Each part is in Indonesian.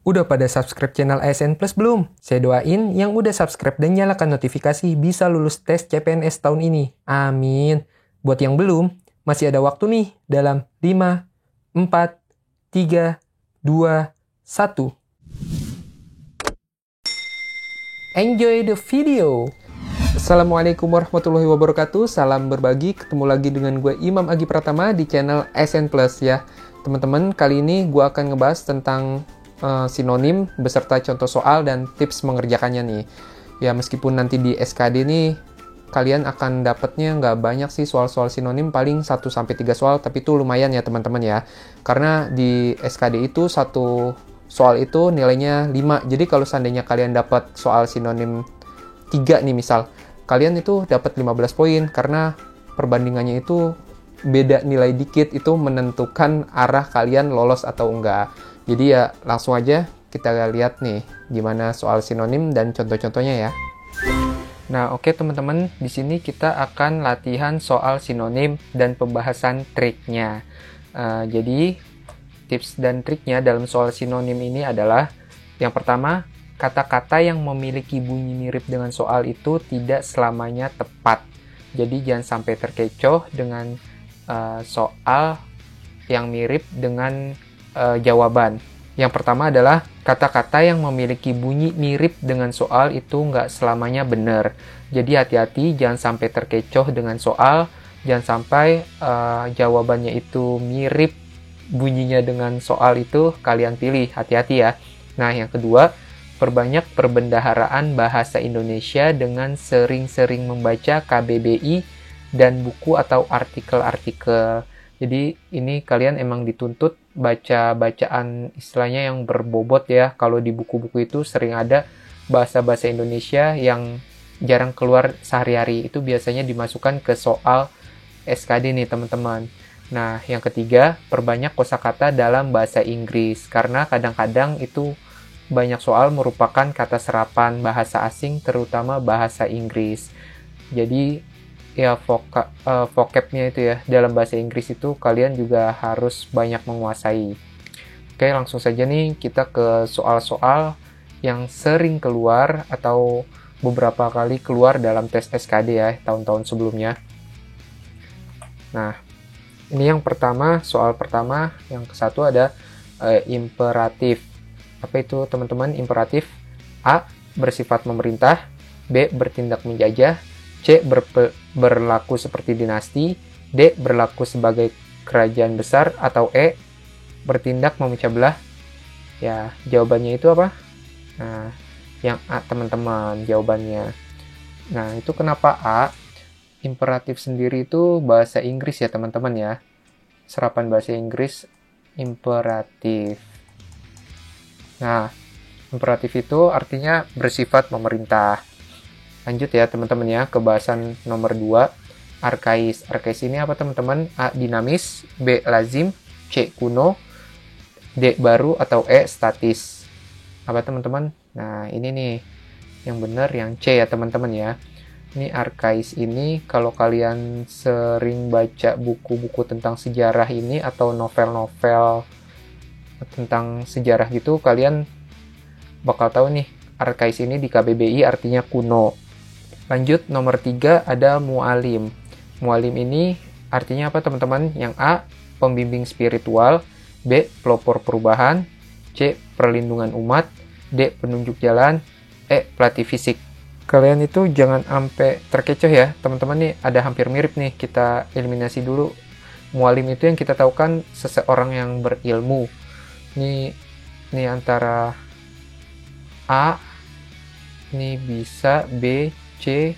Udah pada subscribe channel ASN Plus belum? Saya doain yang udah subscribe dan nyalakan notifikasi bisa lulus tes CPNS tahun ini. Amin. Buat yang belum, masih ada waktu nih dalam 5, 4, 3, 2, 1. Enjoy the video! Assalamualaikum warahmatullahi wabarakatuh. Salam berbagi. Ketemu lagi dengan gue Imam Agi Pratama di channel ASN Plus ya. Teman-teman, kali ini gue akan ngebahas tentang sinonim beserta contoh soal dan tips mengerjakannya nih. Ya, meskipun nanti di SKD nih kalian akan dapatnya nggak banyak sih soal-soal sinonim, paling 1-3 soal, tapi itu lumayan ya teman-teman ya. Karena di SKD itu satu soal itu nilainya 5. Jadi kalau seandainya kalian dapat soal sinonim 3 nih misal, kalian itu dapat 15 poin karena perbandingannya itu beda nilai dikit, itu menentukan arah kalian lolos atau enggak. Jadi ya langsung aja kita lihat nih gimana soal sinonim dan contoh-contohnya ya. Nah, oke teman-teman, di sini kita akan latihan soal sinonim dan pembahasan triknya. Jadi tips dan triknya dalam soal sinonim ini adalah yang pertama, kata-kata yang memiliki bunyi mirip dengan soal itu tidak selamanya tepat. Jadi jangan sampai terkecoh dengan soal yang mirip dengan jawaban. Yang pertama adalah kata-kata yang memiliki bunyi mirip dengan soal itu nggak selamanya benar. Jadi hati-hati, jangan sampai terkecoh dengan soal, jangan sampai jawabannya itu mirip bunyinya dengan soal itu kalian pilih, hati-hati ya. Nah, yang kedua, perbanyak perbendaharaan bahasa Indonesia dengan sering-sering membaca KBBI dan buku atau artikel-artikel. Jadi ini kalian emang dituntut baca bacaan istilahnya yang berbobot ya. Kalau di buku-buku itu sering ada bahasa-bahasa Indonesia yang jarang keluar sehari-hari. Itu biasanya dimasukkan ke soal SKD nih teman-teman. Nah, yang ketiga, perbanyak kosakata dalam bahasa Inggris. Karena kadang-kadang itu banyak soal merupakan kata serapan bahasa asing, terutama bahasa Inggris. Jadi ya vocabnya itu ya dalam bahasa Inggris itu kalian juga harus banyak menguasai. Oke, langsung saja nih kita ke soal-soal yang sering keluar atau beberapa kali keluar dalam tes SKD ya tahun-tahun sebelumnya. Nah, ini yang pertama, soal pertama yang ke-1 ada imperatif. Apa itu teman-teman imperatif? A. Bersifat memerintah. B. Bertindak menjajah. C. Berlaku seperti dinasti. D. Berlaku sebagai kerajaan besar. Atau E. Bertindak memecah belah. Ya, jawabannya itu apa? Nah, yang A teman-teman jawabannya. Nah, itu kenapa A? Imperatif sendiri itu bahasa Inggris ya teman-teman ya. Serapan bahasa Inggris imperatif. Nah, imperatif itu artinya bersifat memerintah. Lanjut ya teman-teman ya ke bahasan nomor 2, arkais. Arkais ini apa teman-teman? A. Dinamis. B. Lazim. C. Kuno. D. Baru. Atau E. Statis. Apa teman-teman? Nah, ini nih yang benar yang C ya teman-teman ya. Ini arkais ini kalau kalian sering baca buku-buku tentang sejarah ini atau novel-novel tentang sejarah gitu, kalian bakal tahu nih arkais ini di KBBI artinya kuno. Lanjut nomor 3 ada mualim. Mualim ini artinya apa teman-teman? Yang A. Pembimbing spiritual. B. Pelopor perubahan. C. Perlindungan umat. D. Penunjuk jalan. E. Pelatih fisik. Kalian itu jangan sampai terkecoh ya teman-teman, nih ada hampir mirip nih, kita eliminasi dulu. Mualim itu yang kita tahu kan seseorang yang berilmu. Ini antara A, ini bisa B, C,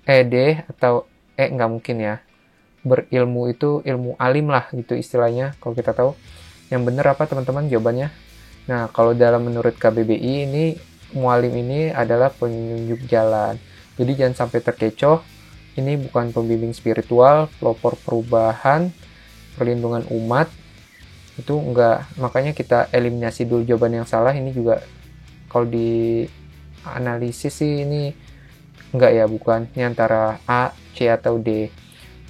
D, atau E nggak mungkin ya. Berilmu itu ilmu alim lah gitu istilahnya kalau kita tahu. Yang benar apa teman-teman jawabannya? Nah, kalau dalam menurut KBBI ini mualim ini adalah penunjuk jalan. Jadi jangan sampai terkecoh. Ini bukan pembimbing spiritual, pelopor perubahan, perlindungan umat. Itu enggak. Makanya kita eliminasi dulu jawaban yang salah. Ini juga kalau di analisis sih ini enggak ya, bukan. Ini antara A, C atau D.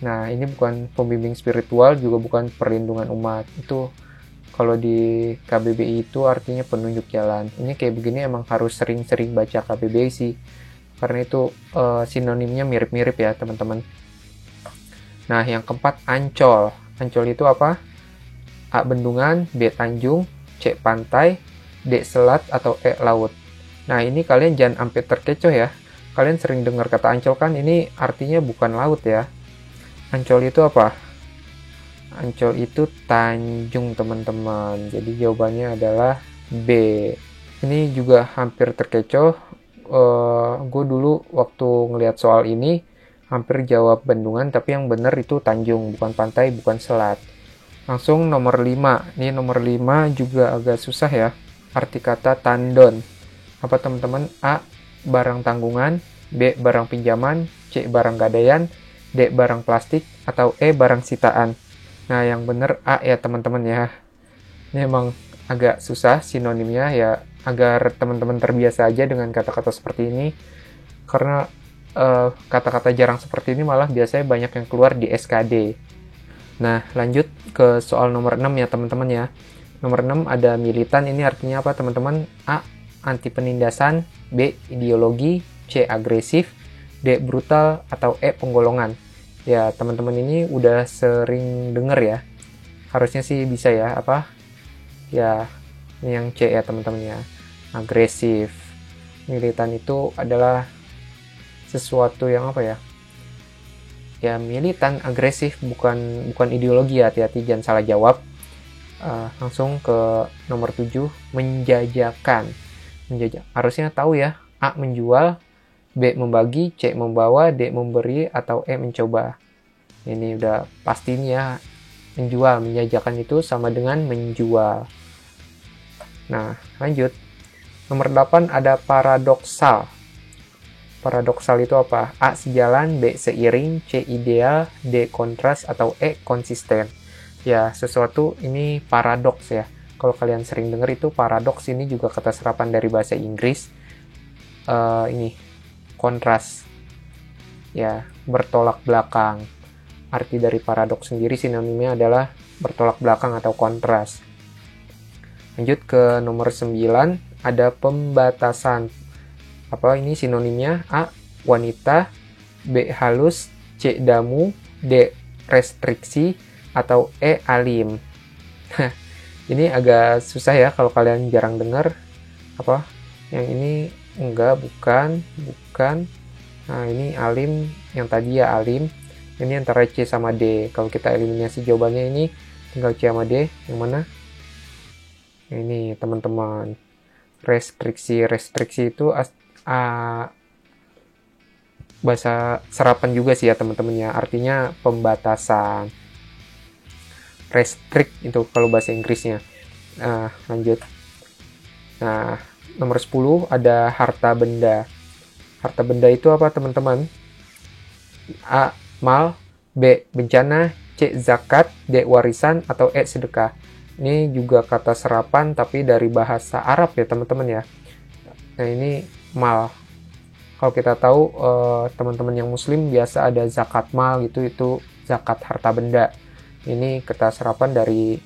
Nah, ini bukan pembimbing spiritual, juga bukan perlindungan umat. Itu Kalau di KBBI itu artinya penunjuk jalan. Ini kayak begini emang harus sering-sering baca KBBI sih. Karena itu sinonimnya mirip-mirip ya teman-teman. Nah, yang keempat, Ancol. Ancol itu apa? A. Bendungan, B. Tanjung, C. Pantai, D. Selat, atau E. Laut. Nah, ini kalian jangan sampai terkecoh ya. Kalian sering dengar kata Ancol kan, ini artinya bukan laut ya. Ancol itu apa? Ancol itu tanjung teman-teman. Jadi jawabannya adalah B. Ini juga hampir terkecoh. Gue dulu waktu ngelihat soal ini hampir jawab bendungan, tapi yang benar itu tanjung, bukan pantai, bukan selat. Langsung nomor 5. Ini nomor 5 juga agak susah ya. Arti kata tandon. Apa teman-teman? A. Barang tanggungan, B. Barang pinjaman, C. Barang gadaian, D. Barang plastik, atau E. Barang sitaan. Nah, yang benar A ya teman-teman ya. Ini emang agak susah sinonimnya ya, agar teman-teman terbiasa aja dengan kata-kata seperti ini. Karena kata-kata jarang seperti ini malah biasanya banyak yang keluar di SKD. Nah, lanjut ke soal nomor 6 ya teman-teman ya. Nomor 6 ada militan, ini artinya apa teman-teman? A. Anti penindasan, B. Ideologi, C. Agresif, D. Brutal, atau E. Penggolongan. Ya, teman-teman ini udah sering denger ya. Harusnya sih bisa ya, apa? Ya, ini yang C ya teman-teman ya. Agresif. Militan itu adalah sesuatu yang apa ya? Ya, militan, agresif, bukan ideologi ya, hati-hati jangan salah jawab. Langsung ke nomor 7, menjajakan. Harusnya tahu ya, A. Menjual, B. Membagi, C. Membawa, D. Memberi, atau E. Mencoba. Ini udah pasti nih ya, menjual, menjajakan itu sama dengan menjual. Nah, lanjut. Nomor 8 ada paradoksal. Paradoksal itu apa? A. Sejalan, B. Seiring, C. Ideal, D. Kontras, atau E. Konsisten. Ya, sesuatu ini paradoks ya. Kalau kalian sering dengar itu paradoks, ini juga kata serapan dari bahasa Inggris. Ini kontras. Ya, bertolak belakang. Arti dari paradoks sendiri sinonimnya adalah bertolak belakang atau kontras. Lanjut ke nomor 9, ada pembatasan. Apa ini sinonimnya? A. Wanita, B. Halus, C. Damu, D. Restriksi, atau E. Alim. Ini agak susah ya kalau kalian jarang dengar. Apa? Yang ini enggak, bukan. Nah, ini alim, yang tadi ya alim. Ini antara C sama D. Kalau kita eliminasi jawabannya ini tinggal C sama D. Yang mana? Ini teman-teman. Restriksi itu bahasa serapan juga sih ya teman-teman ya. Artinya pembatasan. Restrict itu kalau bahasa Inggrisnya. Lanjut. Nah, nomor 10 ada harta benda. Harta benda itu apa teman-teman? A. Mal, B. Bencana, C. Zakat, D. Warisan, atau E. Sedekah. Ini juga kata serapan tapi dari bahasa Arab ya teman-teman ya. Nah, ini mal. Kalau kita tahu teman-teman yang muslim biasa ada zakat mal gitu, itu zakat harta benda. Ini kata serapan dari,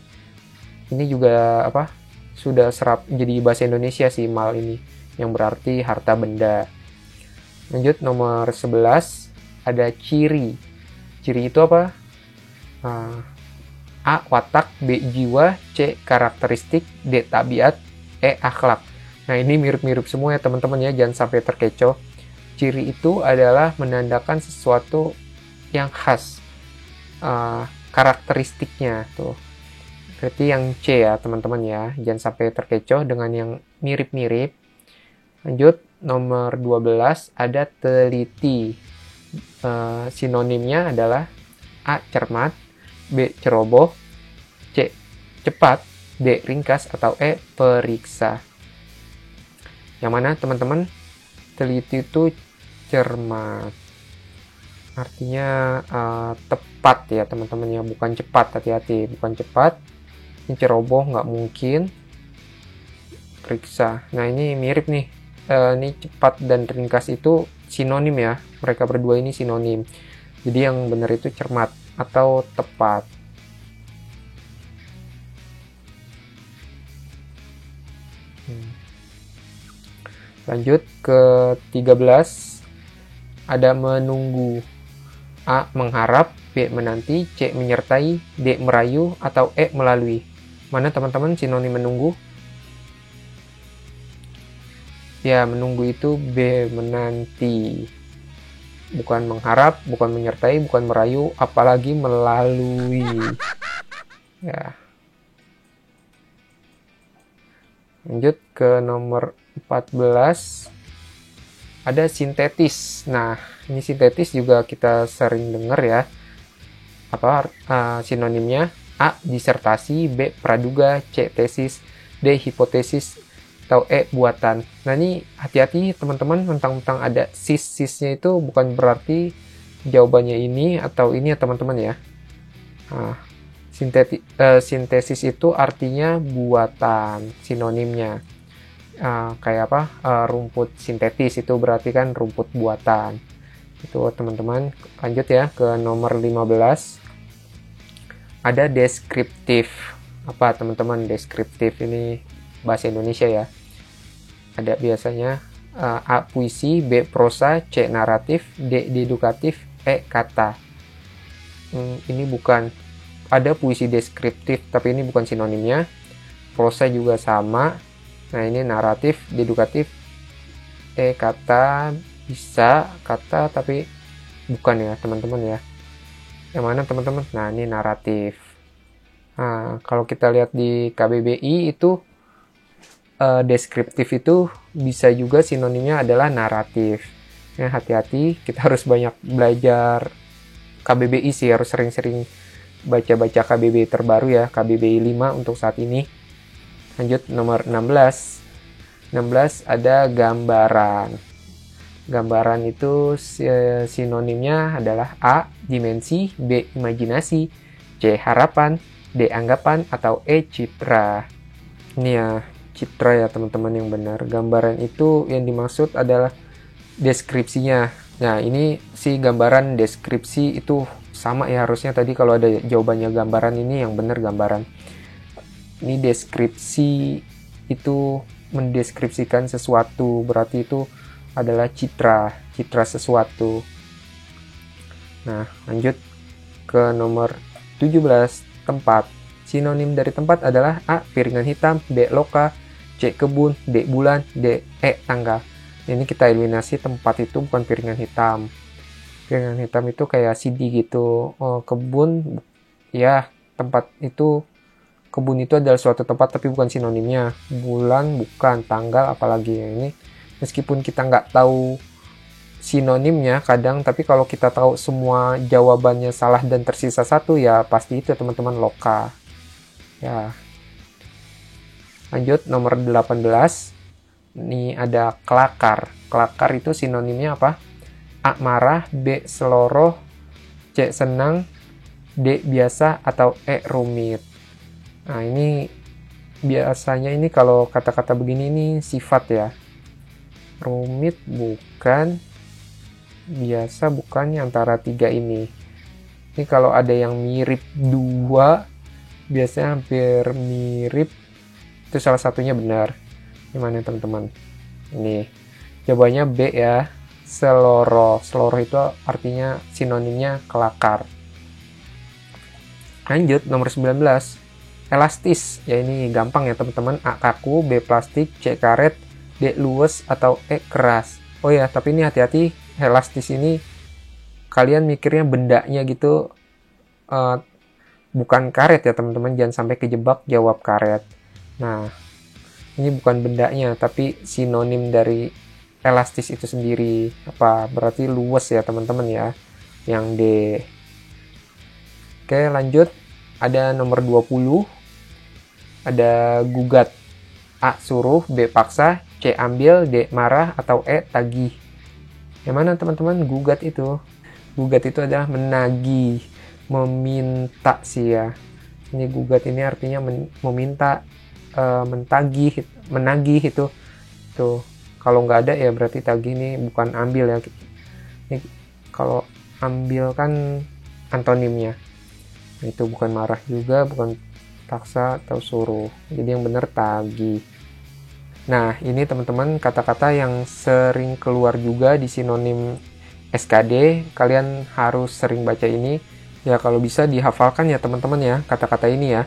ini juga apa? Sudah serap jadi bahasa Indonesia sih mal ini, yang berarti harta benda. Lanjut nomor 11 ada ciri. Ciri itu apa? A. Watak, B. Jiwa, C. Karakteristik, D. Tabiat, E. Akhlak. Nah, ini mirip-mirip semua ya teman-teman ya, jangan sampai terkecoh. Ciri itu adalah menandakan sesuatu yang khas. Karakteristiknya tuh. Berarti yang C ya teman-teman ya, jangan sampai terkecoh dengan yang mirip-mirip. Lanjut, nomor 12 ada teliti. Sinonimnya adalah A. Cermat, B. Ceroboh, C. Cepat, D. Ringkas, atau E. Periksa. Yang mana teman-teman? Teliti itu cermat. Artinya tepat ya teman-teman ya, bukan cepat, hati-hati, bukan cepat. Ini ceroboh nggak mungkin. Periksa. Nah, ini mirip nih. Ini cepat dan ringkas itu sinonim ya. Mereka berdua ini sinonim. Jadi yang benar itu cermat atau tepat. Lanjut ke 13, ada menunggu. A. Mengharap, B. Menanti, C. Menyertai, D. Merayu, atau E. Melalui. Mana teman-teman sinonim menunggu? Ya, menunggu itu B. Menanti. Bukan mengharap, bukan menyertai, bukan merayu, apalagi melalui. Ya. Lanjut ke nomor 14, ada sintetis. Nah, ini sintetis juga kita sering dengar ya. Apa sinonimnya? A. Disertasi, B. Praduga, C. Tesis, D. Hipotesis, atau E. Buatan. Nah, ini hati-hati teman-teman, mentang-mentang ada sis-sisnya itu bukan berarti jawabannya ini atau ini ya teman-teman ya. Nah, sintesis itu artinya buatan, sinonimnya. Kayak apa? Rumput sintetis itu berarti kan rumput buatan. Itu teman-teman. Lanjut ya ke nomor 15. Ada deskriptif. Apa teman-teman deskriptif ini bahasa Indonesia ya? Ada biasanya A. Puisi, B. Prosa, C. Naratif, D. Dedukatif, E. Kata. Ini bukan, ada puisi deskriptif tapi ini bukan sinonimnya. Prosa juga sama. Nah, ini naratif, dedukatif, E. Kata, bisa kata tapi bukan ya teman-teman ya. Yang mana teman-teman? Nah, ini naratif. Nah, kalau kita lihat di KBBI itu deskriptif itu bisa juga sinonimnya adalah naratif. Ya, hati-hati, kita harus banyak belajar KBBI sih, harus sering-sering baca-baca KBBI terbaru ya, KBBI 5 untuk saat ini. Lanjut nomor 16. 16 ada gambaran. Gambaran itu sinonimnya adalah A. Dimensi, B. Imajinasi, C. Harapan, D. Anggapan, atau E. Citra. Ini ya, citra ya teman-teman yang benar. Gambaran itu yang dimaksud adalah deskripsinya. Nah, ini si gambaran deskripsi itu sama ya harusnya, tadi kalau ada jawabannya gambaran, ini yang benar gambaran. Ini deskripsi itu mendeskripsikan sesuatu, berarti itu adalah citra sesuatu. Nah, lanjut ke nomor 17, tempat. Sinonim dari tempat adalah A. Piringan hitam, B. Loka, C. Kebun, D. Bulan, D. E. Tangga. Ini kita eliminasi, tempat itu bukan piringan hitam. Piringan hitam itu kayak CD gitu. Kebun, ya tempat itu, kebun itu adalah suatu tempat tapi bukan sinonimnya. Bulan bukan, tanggal apalagi ya. Ini meskipun kita nggak tahu sinonimnya kadang, tapi kalau kita tahu semua jawabannya salah dan tersisa satu, ya pasti itu teman-teman, loka. Ya. Lanjut nomor 18. Ini ada kelakar. Kelakar itu sinonimnya apa? A. Marah, B. Seloroh, C. Senang, D. Biasa, atau E. Rumit. Nah, ini biasanya ini kalau kata-kata begini ini sifat ya. Rumit bukan, biasa bukan, antara tiga ini. Ini kalau ada yang mirip dua, biasanya hampir mirip, itu salah satunya benar. Gimana teman-teman? Ini jawabannya B ya, seloroh. Seloroh itu artinya sinonimnya kelakar. Lanjut nomor 19. Elastis. Ya ini gampang ya teman-teman. A. Kaku, B. Plastik, C. Karet, D. Luwes, atau E. Keras. Oh ya, tapi ini hati-hati, elastis ini kalian mikirnya bendanya gitu, bukan karet ya teman-teman, jangan sampai kejebak jawab karet. Nah, ini bukan bendanya tapi sinonim dari elastis itu sendiri. Apa berarti? Luwes ya teman-teman ya, yang D. Oke, lanjut. Ada nomor 20. Ada gugat. A. Suruh, B. Paksa, C. Ambil, D. Marah, atau E. Tagih. Yang mana teman-teman gugat itu? Gugat itu adalah menagih, meminta sih ya. Ini gugat ini artinya meminta, menagih itu. Tuh, kalau nggak ada ya berarti tagih, ini bukan ambil ya. Ini kalau ambil kan antonimnya. Itu bukan marah juga, bukan paksa atau suruh. Jadi yang benar tagih. Nah, ini teman-teman kata-kata yang sering keluar juga di sinonim SKD. Kalian harus sering baca ini. Ya, kalau bisa dihafalkan ya teman-teman ya, kata-kata ini ya.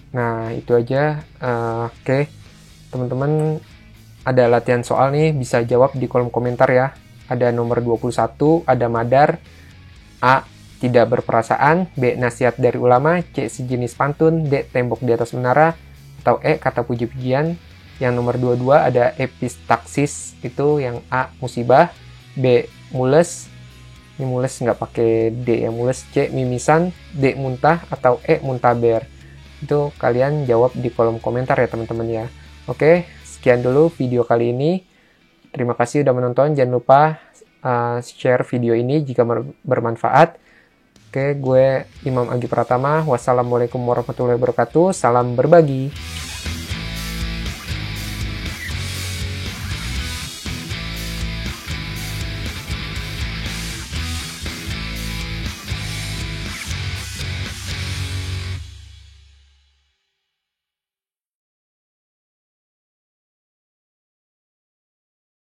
Nah, itu aja. Oke, teman-teman ada latihan soal nih, bisa jawab di kolom komentar ya. Ada nomor 21, ada madar. A. Tidak berperasaan. B. Nasihat dari ulama. C. Sejenis pantun. D. Tembok di atas menara. Atau E. Kata puji-pujian. Yang nomor 22 ada epistaksis, itu yang A. Musibah. B. Mules. Ini mules nggak pakai D ya, mules. C. Mimisan. D. Muntah. Atau E. Muntaber. Itu kalian jawab di kolom komentar ya teman-teman ya. Oke, sekian dulu video kali ini. Terima kasih udah menonton. Jangan lupa share video ini jika bermanfaat. Oke, gue Imam Agi Pratama. Wassalamualaikum warahmatullahi wabarakatuh. Salam berbagi.